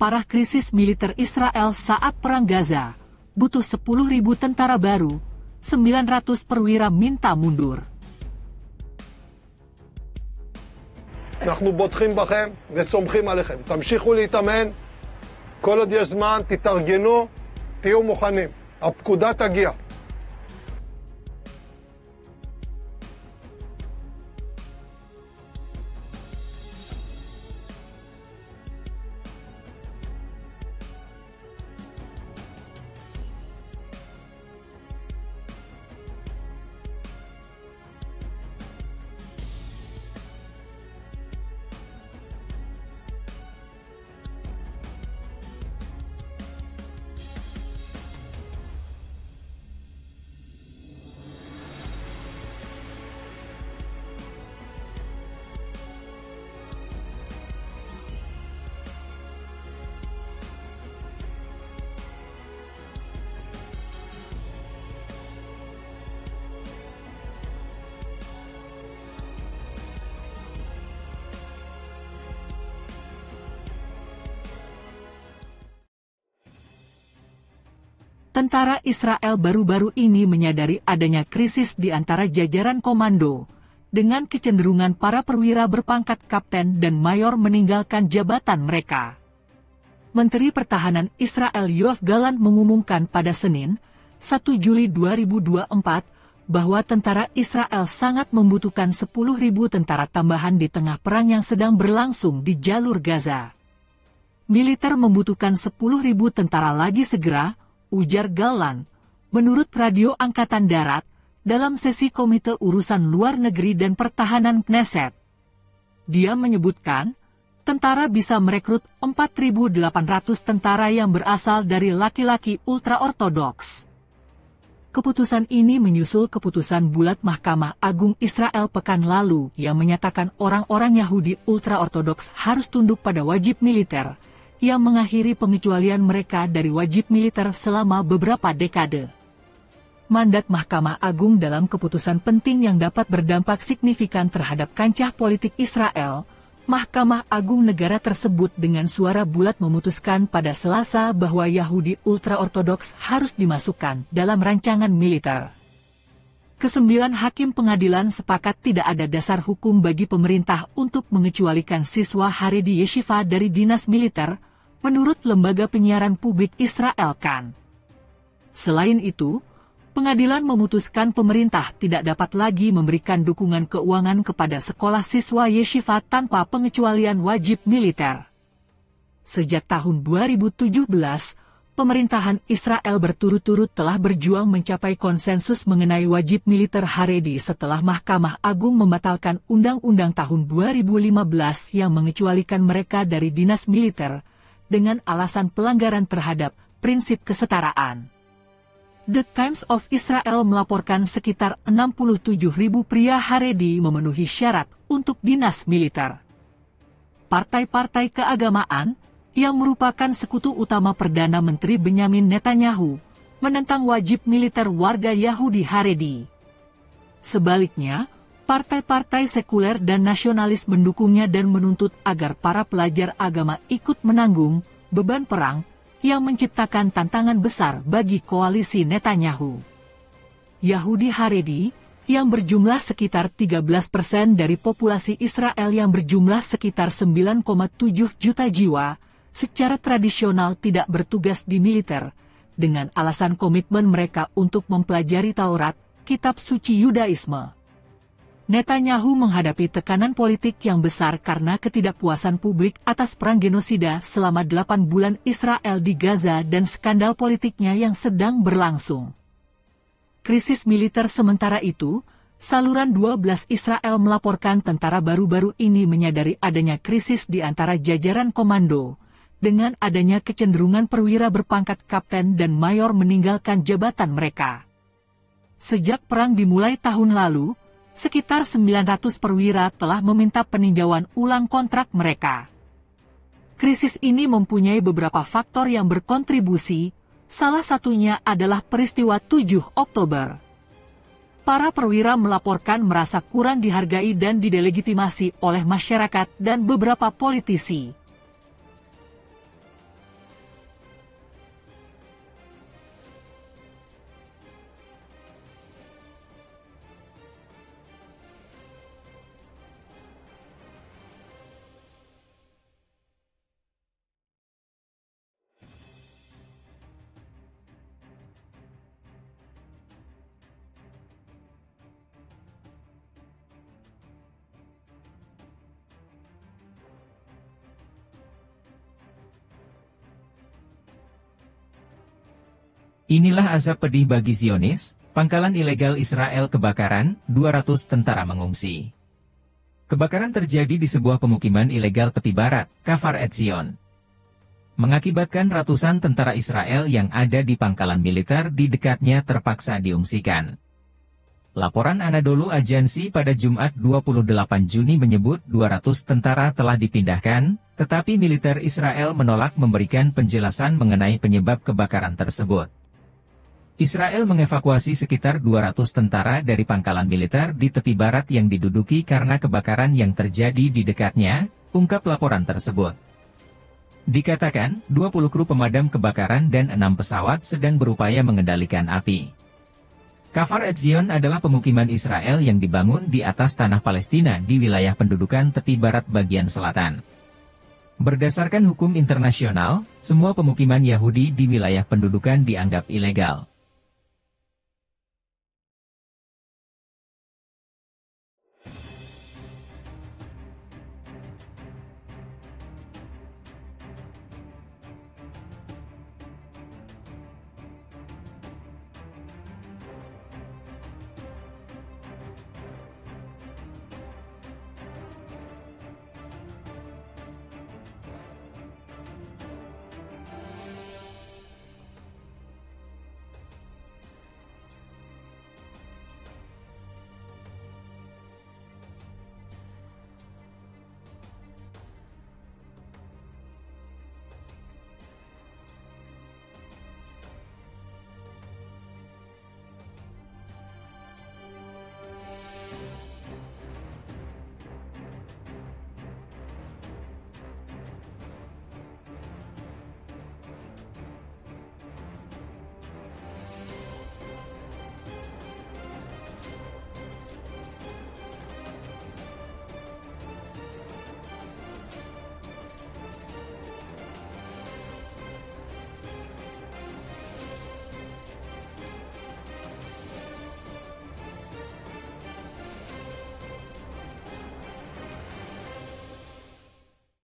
memperparah krisis militer Israel saat Perang Gaza. Butuh 10.000 tentara baru, 900 perwira minta mundur. אנחנו בוטחים בכם וסומכים עליכם. תמשיכו להתאמן, כל עוד יש זמן, תתארגנו, תהיו מוכנים. הפקודה תגיע. Tentara Israel baru-baru ini menyadari adanya krisis di antara jajaran komando, dengan kecenderungan para perwira berpangkat kapten dan mayor meninggalkan jabatan mereka. Menteri Pertahanan Israel Yoav Gallant mengumumkan pada Senin, 1 Juli 2024, bahwa tentara Israel sangat membutuhkan 10.000 tentara tambahan di tengah perang yang sedang berlangsung di jalur Gaza. Militer membutuhkan 10.000 tentara lagi segera, ujar Gallant, menurut Radio Angkatan Darat, dalam sesi Komite Urusan Luar Negeri dan Pertahanan Knesset. Dia menyebutkan, tentara bisa merekrut 4.800 tentara yang berasal dari laki-laki ultra-ortodoks. Keputusan ini menyusul keputusan bulat Mahkamah Agung Israel pekan lalu yang menyatakan orang-orang Yahudi ultra-ortodoks harus tunduk pada wajib militer, yang mengakhiri pengecualian mereka dari wajib militer selama beberapa dekade. Mandat Mahkamah Agung dalam keputusan penting yang dapat berdampak signifikan terhadap kancah politik Israel, Mahkamah Agung negara tersebut dengan suara bulat memutuskan pada Selasa bahwa Yahudi ultra-ortodoks harus dimasukkan dalam rancangan militer. Kesembilan hakim pengadilan sepakat tidak ada dasar hukum bagi pemerintah untuk mengecualikan siswa Haredi Yeshiva dari dinas militer, menurut lembaga penyiaran publik Israel Kan. Selain itu, pengadilan memutuskan pemerintah tidak dapat lagi memberikan dukungan keuangan kepada sekolah siswa Yeshiva tanpa pengecualian wajib militer. Sejak tahun 2017, pemerintahan Israel berturut-turut telah berjuang mencapai konsensus mengenai wajib militer Haredi setelah Mahkamah Agung membatalkan Undang-Undang tahun 2015 yang mengecualikan mereka dari dinas militer, dengan alasan pelanggaran terhadap prinsip kesetaraan. The Times of Israel melaporkan sekitar 67.000 pria Haredi memenuhi syarat untuk dinas militer. Partai-partai keagamaan, yang merupakan sekutu utama Perdana Menteri Benyamin Netanyahu, menentang wajib militer warga Yahudi Haredi. Sebaliknya, partai-partai sekuler dan nasionalis mendukungnya dan menuntut agar para pelajar agama ikut menanggung beban perang yang menciptakan tantangan besar bagi koalisi Netanyahu. Yahudi Haredi, yang berjumlah sekitar 13% dari populasi Israel yang berjumlah sekitar 9,7 juta jiwa, secara tradisional tidak bertugas di militer, dengan alasan komitmen mereka untuk mempelajari Taurat, kitab suci Yudaisme. Netanyahu menghadapi tekanan politik yang besar karena ketidakpuasan publik atas perang genosida selama 8 bulan Israel di Gaza dan skandal politiknya yang sedang berlangsung. Krisis militer sementara itu, saluran 12 Israel melaporkan tentara baru-baru ini menyadari adanya krisis di antara jajaran komando, dengan adanya kecenderungan perwira berpangkat kapten dan mayor meninggalkan jabatan mereka. Sejak perang dimulai tahun lalu, sekitar 900 perwira telah meminta peninjauan ulang kontrak mereka. Krisis ini mempunyai beberapa faktor yang berkontribusi, salah satunya adalah peristiwa 7 Oktober. Para perwira melaporkan merasa kurang dihargai dan didelegitimasi oleh masyarakat dan beberapa politisi. Inilah azab pedih bagi Zionis, pangkalan ilegal Israel kebakaran, 200 tentara mengungsi. Kebakaran terjadi di sebuah pemukiman ilegal tepi barat, Kfar Etzion, mengakibatkan ratusan tentara Israel yang ada di pangkalan militer di dekatnya terpaksa diungsikan. Laporan Anadolu Agency pada Jumat 28 Juni menyebut 200 tentara telah dipindahkan, tetapi militer Israel menolak memberikan penjelasan mengenai penyebab kebakaran tersebut. Israel mengevakuasi sekitar 200 tentara dari pangkalan militer di tepi barat yang diduduki karena kebakaran yang terjadi di dekatnya, ungkap laporan tersebut. Dikatakan, 20 kru pemadam kebakaran dan 6 pesawat sedang berupaya mengendalikan api. Kfar Etzion adalah pemukiman Israel yang dibangun di atas tanah Palestina di wilayah pendudukan tepi barat bagian selatan. Berdasarkan hukum internasional, semua pemukiman Yahudi di wilayah pendudukan dianggap ilegal.